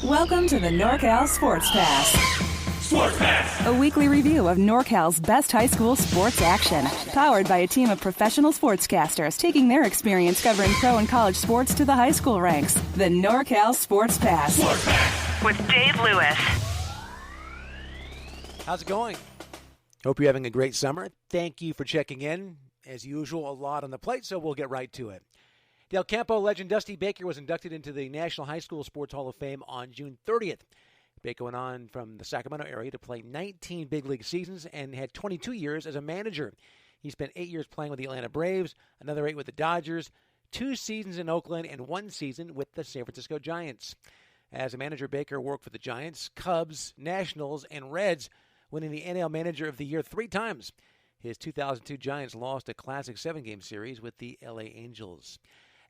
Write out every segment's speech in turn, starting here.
Welcome to the NorCal SportsPass. SportsPass! A weekly review of NorCal's best high school sports action. Powered by a team of professional sportscasters taking their experience covering pro and college sports to the high school ranks. The NorCal SportsPass. SportsPass! With Dave Lewis. How's it going? Hope you're having a great summer. Thank you for checking in. As usual, a lot on the plate, so we'll get right to it. Del Campo legend Dusty Baker was inducted into the National High School Sports Hall of Fame on June 30th. Baker went on from the Sacramento area to play 19 big league seasons and had 22 years as a manager. He spent 8 years playing with the Atlanta Braves, another 8 with the Dodgers, 2 seasons in Oakland, and 1 season with the San Francisco Giants. As a manager, Baker worked for the Giants, Cubs, Nationals, and Reds, winning the NL Manager of the Year 3 times. His 2002 Giants lost a classic 7-game series with the LA Angels.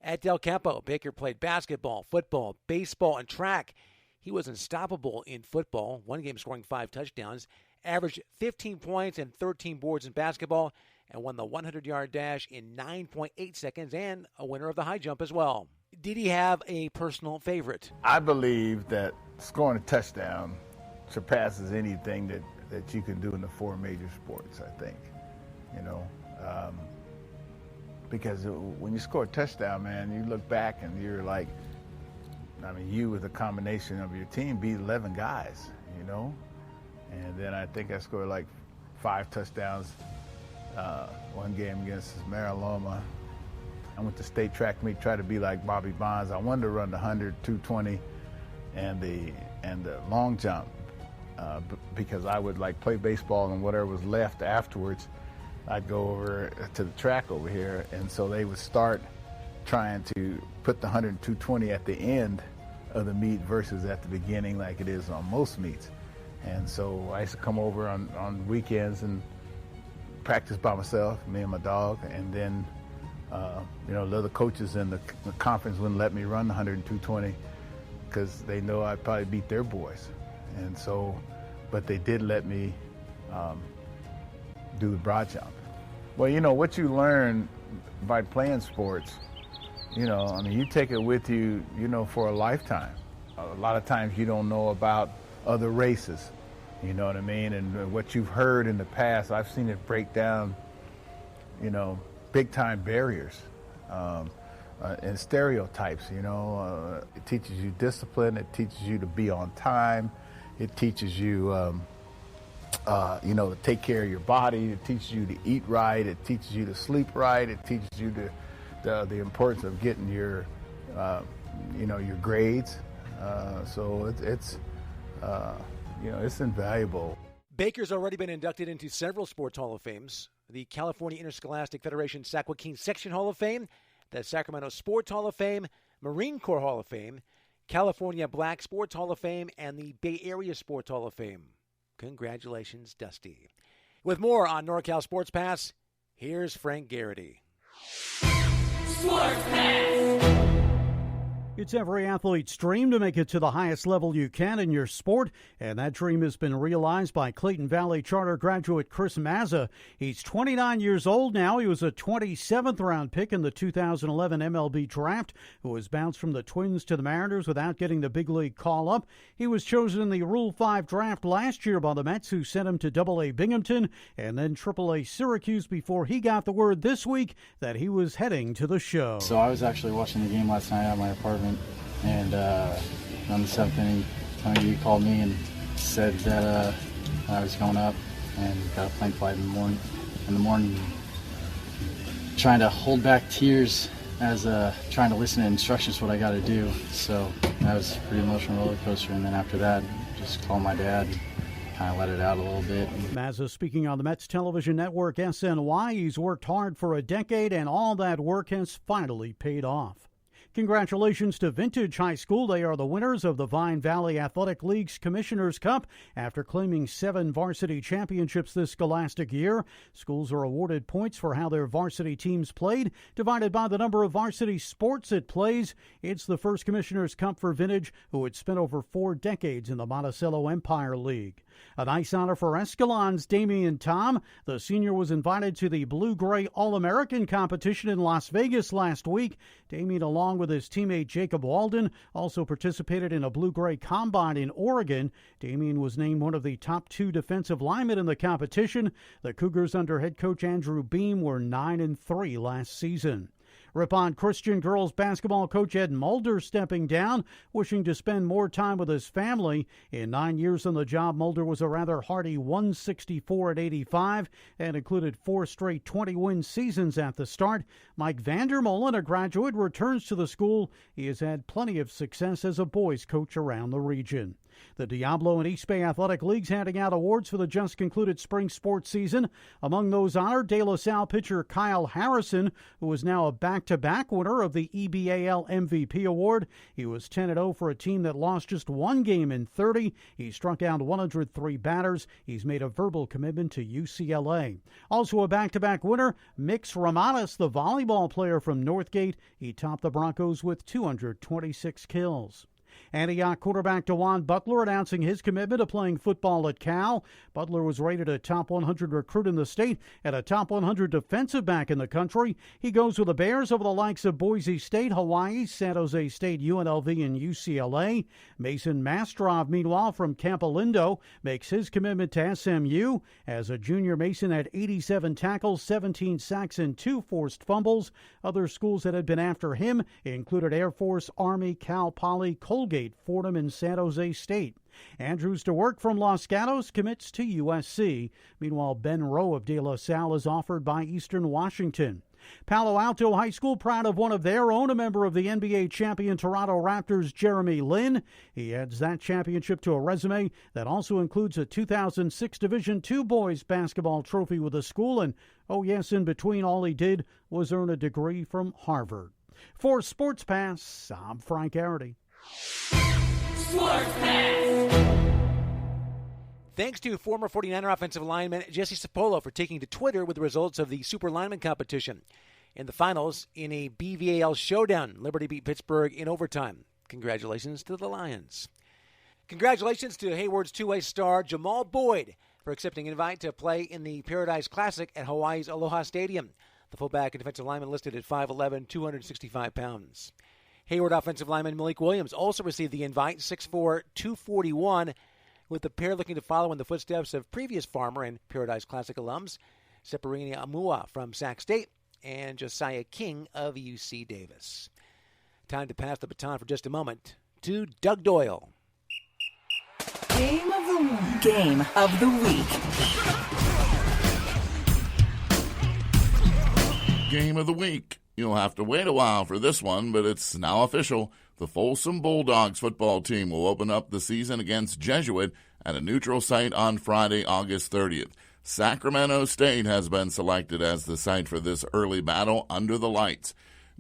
At Del Campo, Baker played basketball, football, baseball, and track. He was unstoppable in football, one game scoring 5 touchdowns, averaged 15 points and 13 boards in basketball, and won the 100-yard dash in 9.8 seconds and a winner of the high jump as well. Did he have a personal favorite? I believe that scoring a touchdown surpasses anything that you can do in the 4 major sports, I think. Because when you score a touchdown, man, you look back and you're like, you with a combination of your team beat 11 guys, And then I think I scored like 5 touchdowns one game against Mariloma. I went to state track meet, tried to be like Bobby Bonds. I wanted to run the 100, 220, and the long jump because I would like play baseball and whatever was left afterwards, I'd go over to the track over here, and so they would start trying to put the 100 and 220 at the end of the meet versus at the beginning like it is on most meets. And so I used to come over on weekends and practice by myself, me and my dog, and then the other coaches in the conference wouldn't let me run the 100 and 220 because they know I'd probably beat their boys. And so, but they did let me do the broad jump. Well, what you learn by playing sports, you take it with you, for a lifetime. A lot of times you don't know about other races, you know what I mean? And what you've heard in the past, I've seen it break down, big time barriers and stereotypes, It teaches you discipline, it teaches you to be on time, it teaches you to take care of your body. It teaches you to eat right. It teaches you to sleep right. It teaches you the importance of getting your grades. So it's invaluable. Baker's already been inducted into several sports Hall of Fames: the California Interscholastic Federation Sac Joaquin Section Hall of Fame, the Sacramento Sports Hall of Fame, Marine Corps Hall of Fame, California Black Sports Hall of Fame, and the Bay Area Sports Hall of Fame. Congratulations, Dusty. With more on NorCal Sports Pass, here's Frank Garrity. Sports Pass! It's every athlete's dream to make it to the highest level you can in your sport, and that dream has been realized by Clayton Valley Charter graduate Chris Mazza. He's 29 years old now. He was a 27th round pick in the 2011 MLB draft, who was bounced from the Twins to the Mariners without getting the big league call-up. He was chosen in the Rule 5 draft last year by the Mets, who sent him to AA Binghamton and then AAA Syracuse before he got the word this week that he was heading to the show. So I was actually watching the game last night at my apartment. And on the 7th inning, Tony called me and said that I was going up and got a plane flight in the morning. Trying to hold back tears as trying to listen to instructions what I got to do. So that was a pretty emotional roller coaster. And then after that, just called my dad and kind of let it out a little bit. Mazza speaking on the Mets television network SNY. He's worked hard for a decade, and all that work has finally paid off. Congratulations to Vintage High School. They are the winners of the Vine Valley Athletic League's Commissioner's Cup after claiming 7 varsity championships this scholastic year. Schools are awarded points for how their varsity teams played, divided by the number of varsity sports it plays. It's the first Commissioner's Cup for Vintage, who had spent over 4 decades in the Monticello Empire League. A nice honor for Escalon's Damian Tom. The senior was invited to the Blue-Gray All-American competition in Las Vegas last week. Damian, along with his teammate Jacob Walden, also participated in a Blue-Gray Combine in Oregon. Damian was named one of the top 2 defensive linemen in the competition. The Cougars under head coach Andrew Beam were 9-3 last season. Ripon Christian girls basketball coach Ed Mulder stepping down, wishing to spend more time with his family. In 9 years on the job, Mulder was a rather hearty 164-85 and included 4 straight 20-win seasons at the start. Mike Vandermolen, a graduate, returns to the school. He has had plenty of success as a boys coach around the region. The Diablo and East Bay Athletic Leagues handing out awards for the just concluded spring sports season. Among those honored, De La Salle pitcher Kyle Harrison, who is now a back-to-back winner of the EBAL MVP award. He was 10-0 for a team that lost just 1 game in 30. He struck out 103 batters. He's made a verbal commitment to UCLA. Also a back-to-back winner, Mix Ramadas, the volleyball player from Northgate. He topped the Broncos with 226 kills. Antioch quarterback DeJuan Butler announcing his commitment to playing football at Cal. Butler was rated a top 100 recruit in the state and a top 100 defensive back in the country. He goes with the Bears over the likes of Boise State, Hawaii, San Jose State, UNLV, and UCLA. Mason Mastrov, meanwhile, from Campolindo, makes his commitment to SMU. As a junior, Mason had 87 tackles, 17 sacks, and 2 forced fumbles. Other schools that had been after him included Air Force, Army, Cal Poly, Colgate, Fordham, and San Jose State. Andrews DeWerk from Los Gatos commits to USC. Meanwhile, Ben Rowe of De La Salle is offered by Eastern Washington. Palo Alto High School proud of one of their own, a member of the NBA champion Toronto Raptors, Jeremy Lin. He adds that championship to a resume that also includes a 2006 Division II boys basketball trophy with the school. And, oh yes, in between, all he did was earn a degree from Harvard. For SportsPass, I'm Frank Garrity. SportsPass. Thanks to former 49er offensive lineman Jesse Sapolo for taking to Twitter with the results of the Super Lineman competition. In the finals, in a BVAL showdown, Liberty beat Pittsburgh in overtime. Congratulations to the Lions. Congratulations to Hayward's two-way star Jamal Boyd for accepting an invite to play in the Paradise Classic at Hawaii's Aloha Stadium. The fullback and defensive lineman listed at 5'11", 265 pounds. Hayward offensive lineman Malik Williams also received the invite, 6'4", 241, with the pair looking to follow in the footsteps of previous Farmer and Paradise Classic alums, Separini Amua from Sac State and Josiah King of UC Davis. Time to pass the baton for just a moment to Doug Doyle. Game of the week. Game of the week. Game of the week. You'll have to wait a while for this one, but it's now official. The Folsom Bulldogs football team will open up the season against Jesuit at a neutral site on Friday, August 30th. Sacramento State has been selected as the site for this early battle under the lights.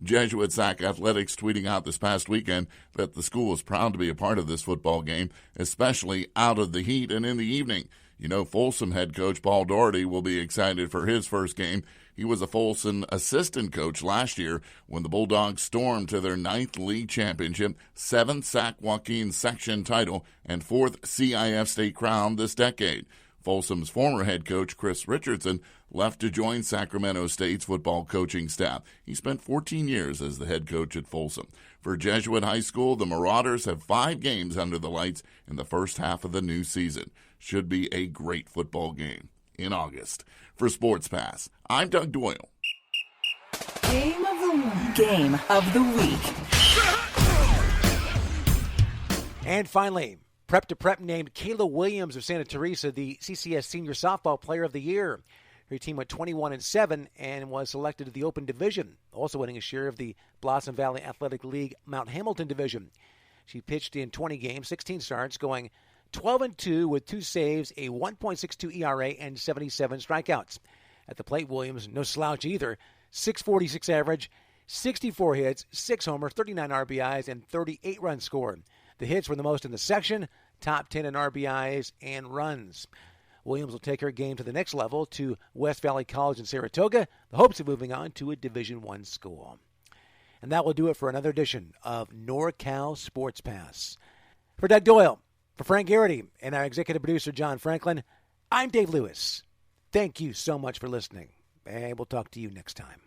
Jesuit Sac Athletics tweeting out this past weekend that the school is proud to be a part of this football game, especially out of the heat and in the evening. You know, Folsom head coach Paul Doherty will be excited for his first game. He was a Folsom assistant coach last year when the Bulldogs stormed to their 9th league championship, 7th Sac Joaquin section title, and 4th CIF state crown this decade. Folsom's former head coach Chris Richardson left to join Sacramento State's football coaching staff. He spent 14 years as the head coach at Folsom. For Jesuit High School, the Marauders have 5 games under the lights in the first half of the new season. Should be a great football game in August. For SportsPass, I'm Doug Doyle. Game of the week. Game of the week. And finally, Prep to Prep named Kayla Williams of Santa Teresa the CCS Senior Softball Player of the Year. Her team went 21-7 and was selected to the Open Division, also winning a share of the Blossom Valley Athletic League Mount Hamilton Division. She pitched in 20 games, 16 starts, going 12-2 with 2 saves, a 1.62 ERA, and 77 strikeouts. At the plate, Williams, no slouch either, 646 average, 64 hits, 6 homers, 39 RBIs, and 38 runs scored. The hits were the most in the section, top 10 in RBIs and runs. Williams will take her game to the next level to West Valley College in Saratoga, the hopes of moving on to a Division I school. And that will do it for another edition of NorCal Sports Pass. For Doug Doyle, For Frank Garrity and our executive producer, John Franklin, I'm Dave Lewis. Thank you so much for listening, and we'll talk to you next time.